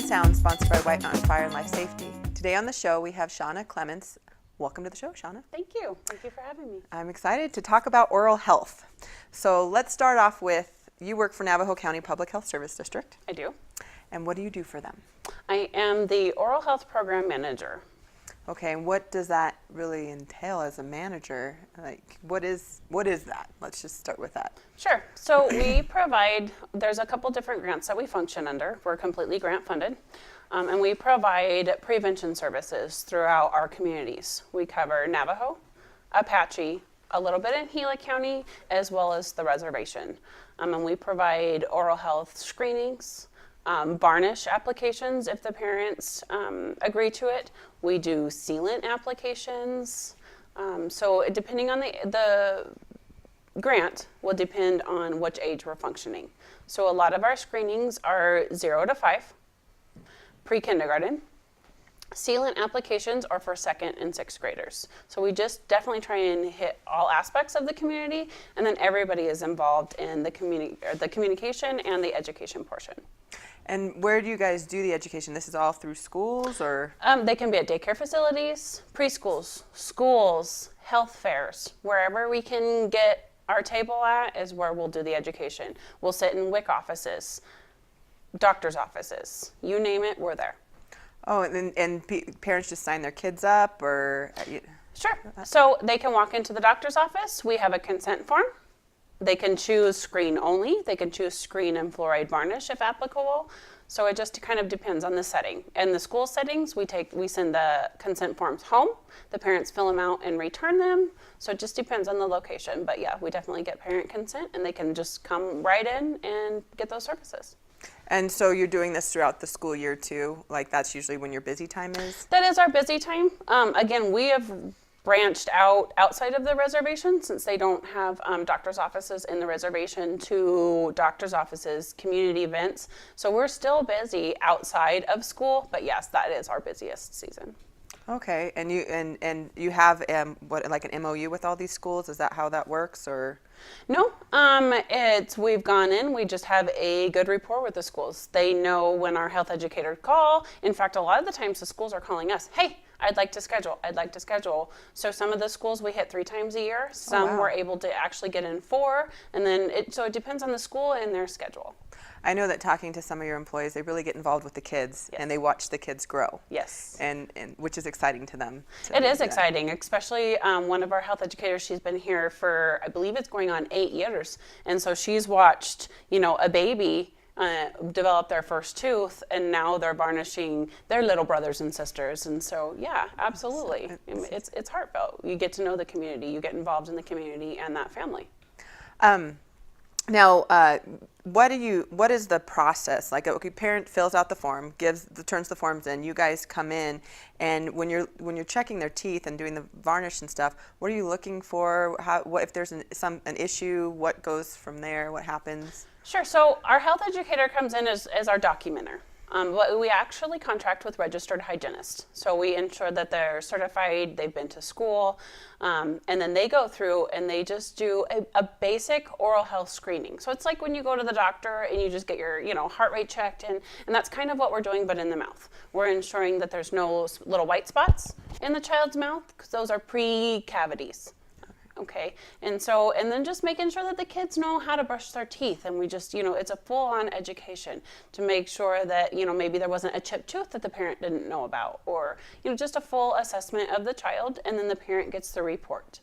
Sound, sponsored by White Mountain Fire and Life Safety. Today on the show, we have Shauna Clements. Welcome to the show, Shauna. Thank you. Thank you for having me. I'm excited to talk about oral health. So let's start off with, you work for Navajo County Public Health Service District. I do. And what do you do for them? I am the Oral Health Program Manager. Okay, and what does that really entail as a manager? Like, what is that? Let's just start with that. Sure. So we provide, there's a couple different grants that we function under. We're completely grant funded. And we provide prevention services throughout our communities. We cover Navajo, Apache, a little bit in Gila County, as well as the reservation. And we provide oral health screenings, varnish applications if the parents agree to it. We do sealant applications. So depending on the grant will depend on which age we're functioning. So a lot of our screenings are 0 to 5, pre-kindergarten. Sealant applications are for 2nd and 6th graders. So we just definitely try and hit all aspects of the community, and then everybody is involved in the communication and the education portion. And where do you guys do the education? This is all through schools, or? They can be at daycare facilities, preschools, schools, health fairs. Wherever we can get our table at is where we'll do the education. We'll sit in WIC offices, doctor's offices, you name it, we're there. Oh, and parents just sign their kids up, or? Sure. So they can walk into the doctor's office. We have a consent form. They can choose screen only. They can choose screen and fluoride varnish if applicable. So it just kind of depends on the setting. In the school settings, we send the consent forms home. The parents fill them out and return them. So it just depends on the location. But yeah, we definitely get parent consent, and they can just come right in and get those services. And so you're doing this throughout the school year too? Like that's usually when your busy time is? That is our busy time. Again, we have branched outside of the reservation since they don't have doctor's offices in the reservation to doctor's offices, community events. So we're still busy outside of school, but yes, that is our busiest season. Okay, and you have what, like an MOU with all these schools? Is that how that works, or? No, we've gone in, we just have a good rapport with the schools. They know when our health educators call. In fact, a lot of the times the schools are calling us, hey, I'd like to schedule. So some of the schools we hit 3 times a year. Some we're able to actually get in 4, and then it depends on the school and their schedule. I know that talking to some of your employees, they really get involved with the kids, yes, and they watch the kids grow. Yes. And which is exciting to them. It is exciting, especially one of our health educators, she's been here for, I believe it's going on 8 years. And so she's watched, a baby develop their first tooth, and now they're varnishing their little brothers and sisters. And so, yeah, absolutely. It's heartfelt. You get to know the community, you get involved in the community and that family. Now, what is the process? Like, a parent fills out the form, turns the forms in. You guys come in, and when you're checking their teeth and doing the varnish and stuff, what are you looking for? What if there's an issue? What goes from there? What happens? Sure. So our health educator comes in as our documenter. But we actually contract with registered hygienists. So we ensure that they're certified, they've been to school, and then they go through and they just do a basic oral health screening. So it's like when you go to the doctor and you just get your heart rate checked, and that's kind of what we're doing, but in the mouth. We're ensuring that there's no little white spots in the child's mouth, because those are pre-cavities. Okay, and then just making sure that the kids know how to brush their teeth, and we just, it's a full-on education to make sure that, maybe there wasn't a chipped tooth that the parent didn't know about, or, just a full assessment of the child, and then the parent gets the report.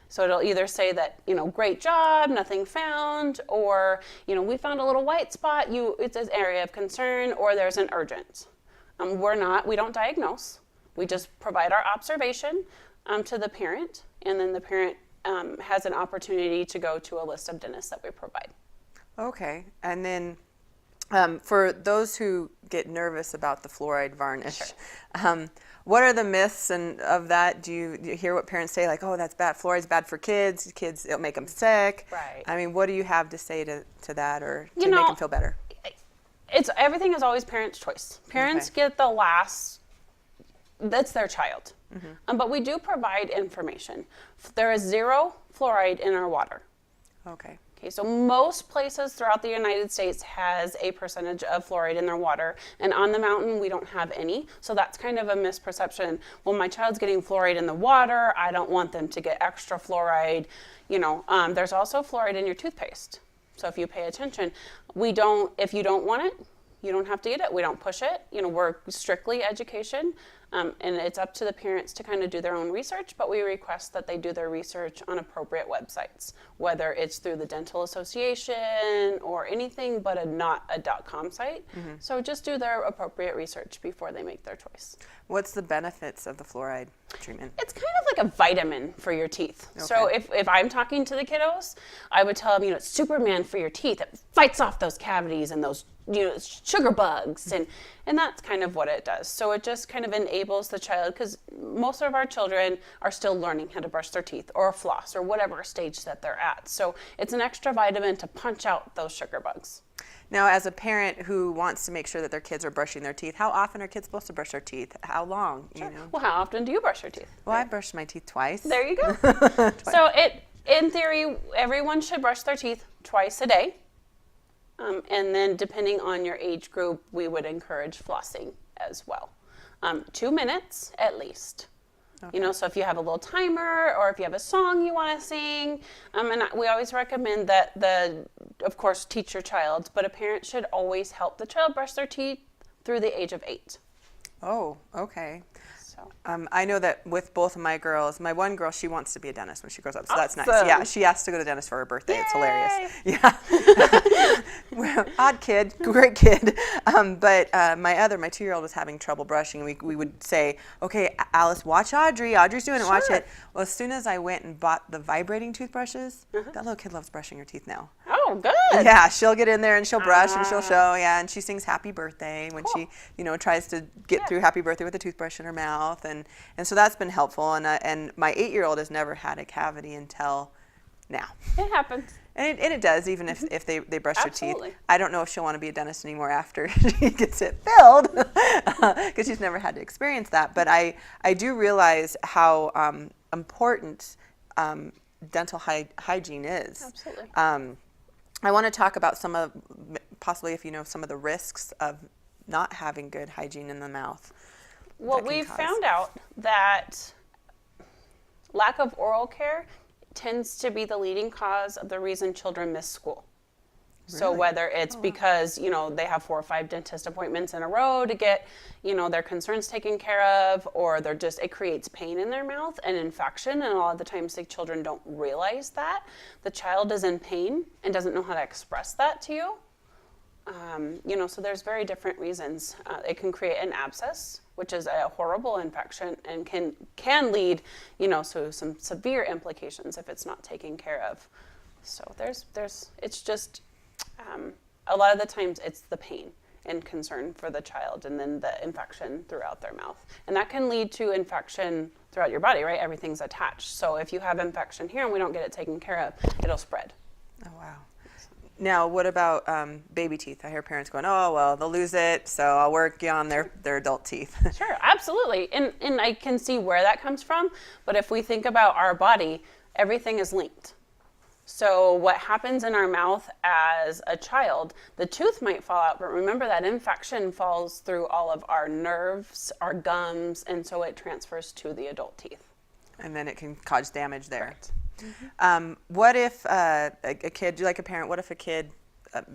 So it'll either say that, great job, nothing found, or, we found a little white spot, it's an area of concern, or there's an urgent. We don't diagnose. We just provide our observation to the parent, and then the parent has an opportunity to go to a list of dentists that we provide. Okay, and then For those who get nervous about the fluoride varnish, what are the myths of that? Do you hear what parents say, like, oh, that's bad, fluoride's bad for kids, it'll make them sick? Right. I mean, what do you have to say to that, or to make them feel better? Everything is always parents' choice. Parents get the last, that's their child. But we do provide information. There is 0 fluoride in our water. Okay. Okay, so most places throughout the United States has a percentage of fluoride in their water, and on the mountain we don't have any. So that's kind of a misperception. Well, my child's getting fluoride in the water, I don't want them to get extra fluoride. There's also fluoride in your toothpaste. So if you pay attention, if you don't want it, you don't have to get it. We don't push it. We're strictly education. And it's up to the parents to kind of do their own research, but we request that they do their research on appropriate websites, whether it's through the Dental Association or anything but not a .com site. So just do their appropriate research before they make their choice. What's the benefits of the fluoride treatment? It's kind of like a vitamin for your teeth. Okay. So if I'm talking to the kiddos, I would tell them, it's Superman for your teeth. It fights off those cavities and those sugar bugs, and that's kind of what it does. So it just kind of enables the child, because most of our children are still learning how to brush their teeth or floss or whatever stage that they're at. So it's an extra vitamin to punch out those sugar bugs. Now, as a parent who wants to make sure that their kids are brushing their teeth, how often are kids supposed to brush their teeth? How long? Sure. Well, how often do you brush your teeth? Well, I brush my teeth twice. There you go. So in theory, everyone should brush their teeth twice a day. And then depending on your age group, we would encourage flossing as well. 2 minutes at least. Okay. So if you have a little timer or if you have a song you want to sing, and we always recommend that of course, teach your child, but a parent should always help the child brush their teeth through the age of 8. Oh, okay. I know that with both of my girls, my one girl, she wants to be a dentist when she grows up, so that's nice. Yeah, she has to go to the dentist for her birthday. Yay! It's hilarious. Yeah. Well, odd kid, great kid. But my 2-year-old was having trouble brushing. We would say, okay, Alice, watch Audrey. Audrey's doing it, watch it. Well, as soon as I went and bought the vibrating toothbrushes, that little kid loves brushing her teeth now. Oh, good. Yeah, she'll get in there and she'll brush and she'll show, and she sings Happy Birthday when she, tries to get through Happy Birthday with a toothbrush in her mouth, and so that's been helpful. And my 8-year-old has never had a cavity until now. It happens. And it does, even if they brush their teeth. I don't know if she'll want to be a dentist anymore after she gets it filled, because she's never had to experience that. But I do realize how important dental hygiene is. Absolutely. I want to talk about possibly if you know some of the risks of not having good hygiene in the mouth. Well, we've found out that lack of oral care tends to be the leading cause of the reason children miss school. Really? So whether it's because, they have 4 or 5 dentist appointments in a row to get, their concerns taken care of, or it creates pain in their mouth and infection. And a lot of the times the children don't realize that. The child is in pain and doesn't know how to express that to you. So there's very different reasons. It can create an abscess, which is a horrible infection and can lead, so some severe implications if it's not taken care of. So it's just, a lot of the times it's the pain and concern for the child, and then the infection throughout their mouth. And that can lead to infection throughout your body, right? Everything's attached. So if you have infection here and we don't get it taken care of, it'll spread. Oh, wow. Now, what about baby teeth? I hear parents going, oh, well, they'll lose it, so I'll work on their adult teeth. Sure, absolutely. And I can see where that comes from. But if we think about our body, everything is linked. So what happens in our mouth as a child, the tooth might fall out, but remember that infection falls through all of our nerves, our gums, and so it transfers to the adult teeth. And then it can cause damage there. Correct. Mm-hmm. What if a kid, like a parent, what if a kid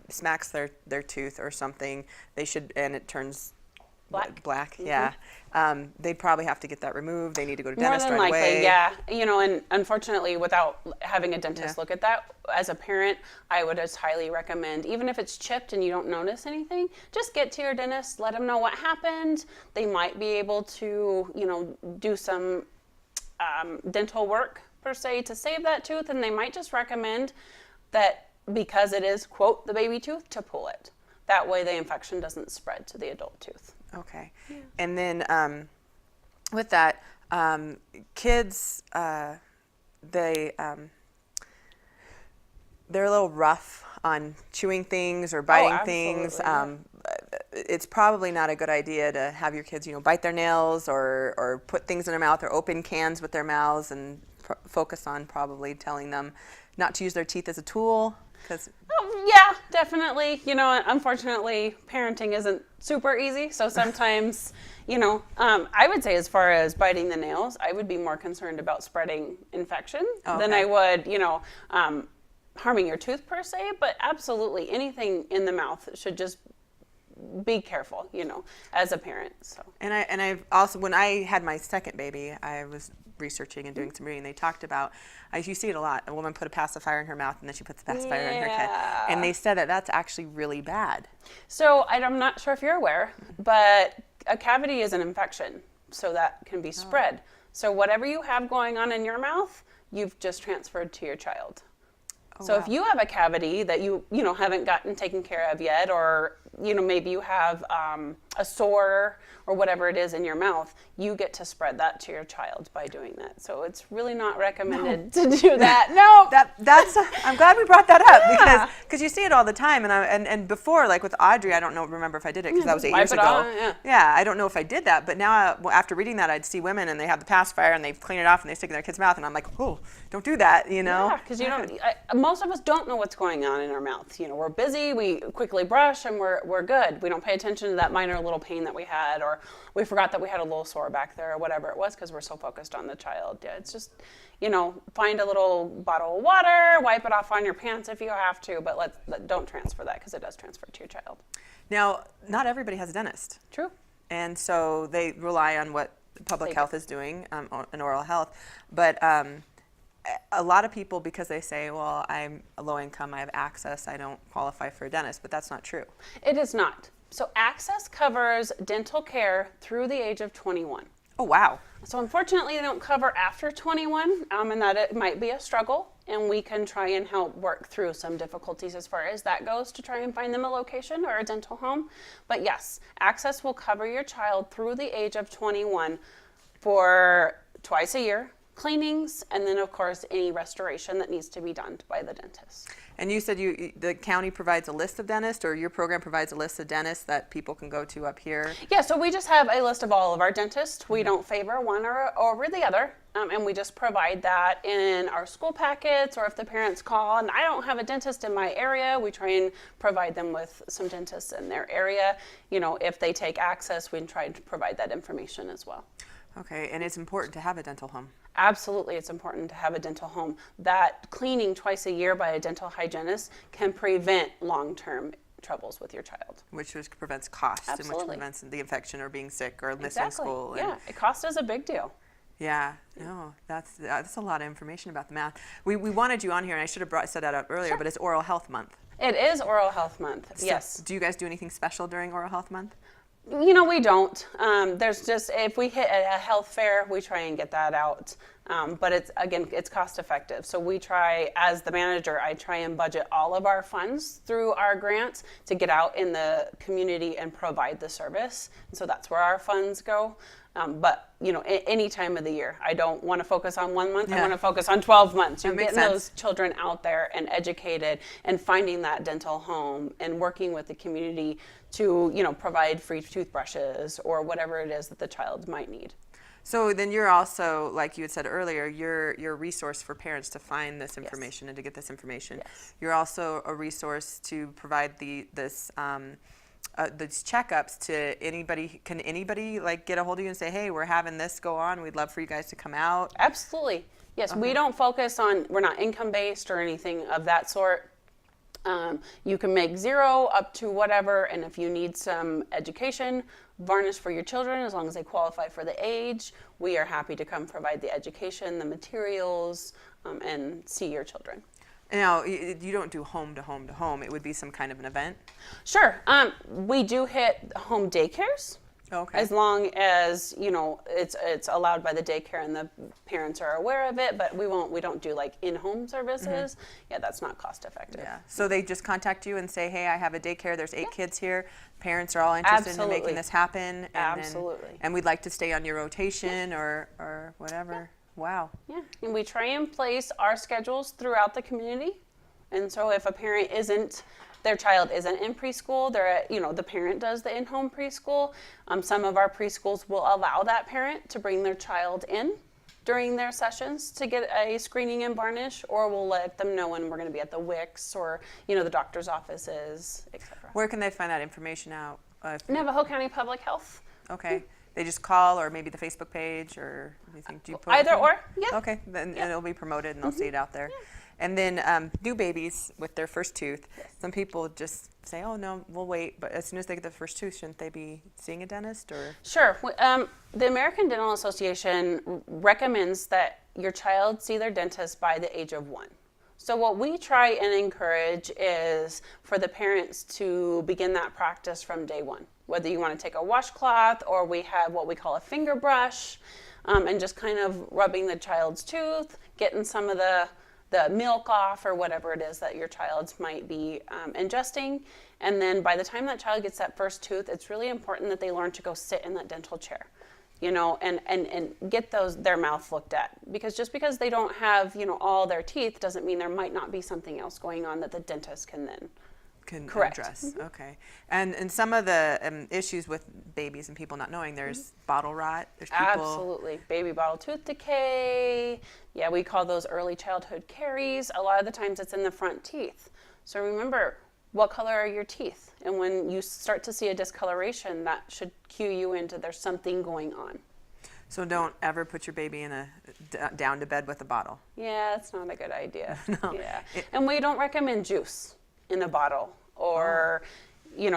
smacks their tooth or something, and it turns black? Mm-hmm. Yeah. They'd probably have to get that removed. They need to go to dentist right away. More than likely, yeah. And unfortunately, without having a dentist look at that, as a parent, I would just highly recommend, even if it's chipped and you don't notice anything, just get to your dentist, let them know what happened. They might be able to, do some dental work, per se, to save that tooth, and they might just recommend that, because it is, quote, the baby tooth, to pull it. That way the infection doesn't spread to the adult tooth. Okay. And then with that, kids, they're a little rough on chewing things or biting things. absolutely, It's probably not a good idea to have your kids, bite their nails or put things in their mouth or open cans with their mouths, and focus on probably telling them not to use their teeth as a tool. Because Yeah, definitely. Unfortunately, parenting isn't super easy. So sometimes, I would say as far as biting the nails, I would be more concerned about spreading infection than I would, harming your tooth per se. But absolutely, anything in the mouth should just be careful, as a parent. So. And I've also, when I had my second baby, I was researching and doing some reading. They talked about, you see it a lot. A woman put a pacifier in her mouth and then she puts the pacifier in her kid. And they said that that's actually really bad. So I'm not sure if you're aware, but a cavity is an infection, so that can be spread. So whatever you have going on in your mouth, you've just transferred to your child. So if you have a cavity that you haven't gotten taken care of yet, or maybe you have a sore or whatever it is in your mouth, you get to spread that to your child by doing that. So it's really not recommended to do that. No, that's. I'm glad we brought that up because you see it all the time, and before, like with Audrey, I don't remember if I did it because that was 8 years ago. Yeah, I don't know if I did that, but now after reading that, I'd see women and they have the pacifier and they clean it off and they stick it in their kid's mouth, and I'm like, oh, don't do that, Yeah, because most of us don't know what's going on in our mouth. We're busy, we quickly brush, and we're good. We don't pay attention to that minor little pain that we had, or we forgot that we had a little sore back there, or whatever it was, because we're so focused on the child. Yeah, it's just, find a little bottle of water, wipe it off on your pants if you have to, but don't transfer that, because it does transfer to your child. Now, not everybody has a dentist. True. And so they rely on what public health is doing, and oral health. But a lot of people, because they say, well, I'm a low income, I have access, I don't qualify for a dentist, but that's not true. It is not. So access covers dental care through the age of 21. Oh, wow. So unfortunately, they don't cover after 21, and that it might be a struggle, and we can try and help work through some difficulties as far as that goes to try and find them a location or a dental home. But yes, access will cover your child through the age of 21 for twice a year, cleanings, and then of course any restoration that needs to be done by the dentist. And you said the county provides a list of dentists, or your program provides a list of dentists that people can go to up here? Yeah, so we just have a list of all of our dentists. We don't favor one over the other, and we just provide that in our school packets, or if the parents call and I don't have a dentist in my area, we try and provide them with some dentists in their area. If they take access, we try to provide that information as well. Okay, and it's important to have a dental home. Absolutely, it's important to have a dental home. That cleaning twice a year by a dental hygienist can prevent long-term troubles with your child. Which prevents cost. Absolutely. And which prevents the infection or being sick or missing school. Yeah, cost is a big deal. Yeah, no, that's a lot of information about the mouth. We wanted you on here, and I should have said that up earlier, but it's Oral Health Month. It is Oral Health Month, So yes. Do you guys do anything special during Oral Health Month? We don't. There's just, if we hit a health fair, we try and get that out. But it's cost effective. So we try, as the manager, I try and budget all of our funds through our grants to get out in the community and provide the service. And so that's where our funds go. But any time of the year, I don't want to focus on 1 month. I want to focus on 12 months. Getting those children out there and educated and finding that dental home and working with the community to, provide free toothbrushes or whatever it is that the child might need. So then you're also, like you had said earlier, you're a resource for parents to find this information and to get this information. Yes. You're also a resource to provide these checkups to anybody. Can anybody get a hold of you and say, hey, we're having this go on, we'd love for you guys to come out? Absolutely. Yes, we don't focus on, we're not income based or anything of that sort. You can make 0 up to whatever, and if you need some education, varnish for your children, as long as they qualify for the age, we are happy to come provide the education, the materials, and see your children. Now, you don't do home to home to home. It would be some kind of an event? Sure. We do hit home daycares. Okay. As long as, you know, it's allowed by the daycare and the parents are aware of it, but we don't do like in-home services. Yeah, that's not cost effective. Yeah. So they just contact you and say, hey, I have a daycare. There's 8 kids here. Parents are all interested in Absolutely. making this happen. And Absolutely. And we'd like to stay on your rotation or whatever. Wow. Yeah, and we try and place our schedules throughout the community. And so if a parent their child isn't in preschool, the parent does the in-home preschool. Some of our preschools will allow that parent to bring their child in during their sessions to get a screening and varnish, or we'll let them know when we're going to be at the WICS or, the doctor's offices, etc. Where can they find that information out? Navajo County Public Health. Okay. They just call, or maybe the Facebook page, or do you put Either it? or, yeah. Okay, then it'll be promoted and they'll see it out there. And then new babies with their first tooth, some people just say, oh no, we'll wait. But as soon as they get the first tooth, shouldn't they be seeing a dentist? Or Sure. The American Dental Association recommends that your child see their dentist by the age of 1. So what we try and encourage is for the parents to begin that practice from day 1. Whether you want to take a washcloth, or we have what we call a finger brush, and just kind of rubbing the child's tooth, getting some of the milk off or whatever it is that your child might be ingesting. And then by the time that child gets that first tooth, it's really important that they learn to go sit in that dental chair, and get their mouth looked at. Because just because they don't have, all their teeth doesn't mean there might not be something else going on that the dentist can then correct. Address. Okay. And some of the issues with babies and people not knowing, there's bottle rot. There's people. Absolutely. Baby bottle tooth decay. Yeah, we call those early childhood caries. A lot of the times it's in the front teeth. So remember, what color are your teeth? And when you start to see a discoloration, that should cue you into there's something going on. So don't ever put your baby in down to bed with a bottle. Yeah, that's not a good idea. No. Yeah. And we don't recommend juice in a bottle, or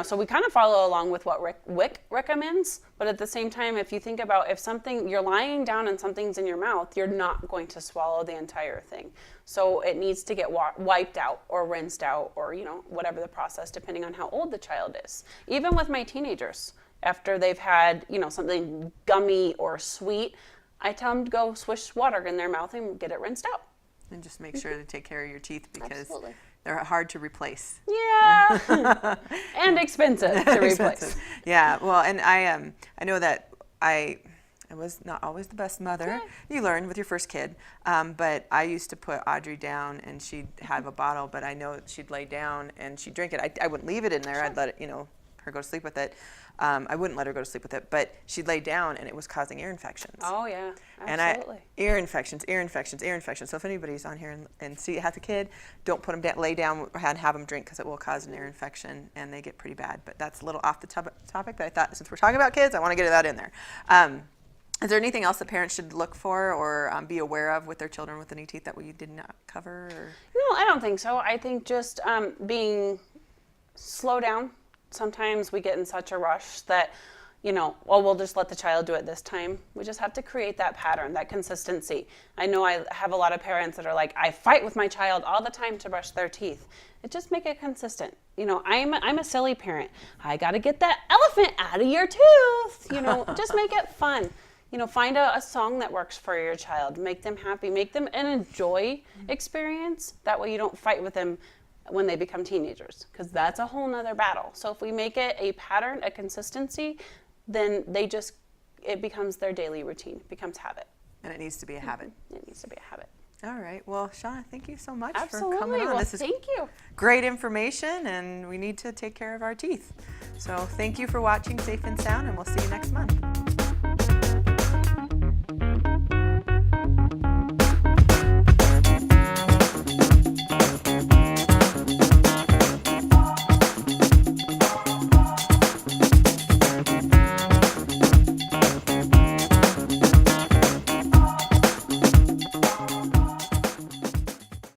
so we kind of follow along with what WIC recommends, but at the same time, if you think about if you're lying down and something's in your mouth, you're not going to swallow the entire thing. So it needs to get wiped out or rinsed out, or whatever the process, depending on how old the child is. Even with my teenagers, after they've had something gummy or sweet, I tell them to go swish water in their mouth and get it rinsed out. And just make sure to take care of your teeth, because Absolutely. they're hard to replace. Yeah, and expensive to replace. Expensive. Yeah, well, and I know that I was not always the best mother. You learn with your first kid, but I used to put Audrey down, and she'd have a bottle, but I know she'd lay down and she'd drink it. I wouldn't leave it in there. I'd let it, her go to sleep with it. I wouldn't let her go to sleep with it, but she'd lay down and it was causing ear infections. Oh yeah, And absolutely. ear infections. So if anybody's on here and has a kid, don't put them down, lay down and have them drink, because it will cause an ear infection and they get pretty bad. But that's a little off the topic, but I thought since we're talking about kids, I want to get that in there. Is there anything else that parents should look for or be aware of with their children with any teeth that we did not cover? Or? No, I don't think so. I think just being slow down. Sometimes we get in such a rush that, we'll just let the child do it this time. We just have to create that pattern, that consistency. I know I have a lot of parents that are like, I fight with my child all the time to brush their teeth. Just make it consistent. I'm a silly parent. I got to get that elephant out of your tooth. Just make it fun. Find a song that works for your child. Make them happy. Make them an enjoy experience. That way you don't fight with them when they become teenagers, because that's a whole nother battle. So if we make it a pattern, a consistency, then it becomes their daily routine, becomes habit. And it needs to be a habit. It needs to be a habit. All right. Well, Shauna, thank you so much Absolutely. for coming on. Well, This is thank you. great information, and we need to take care of our teeth. So thank you for watching Safe and Sound, and we'll see you next month.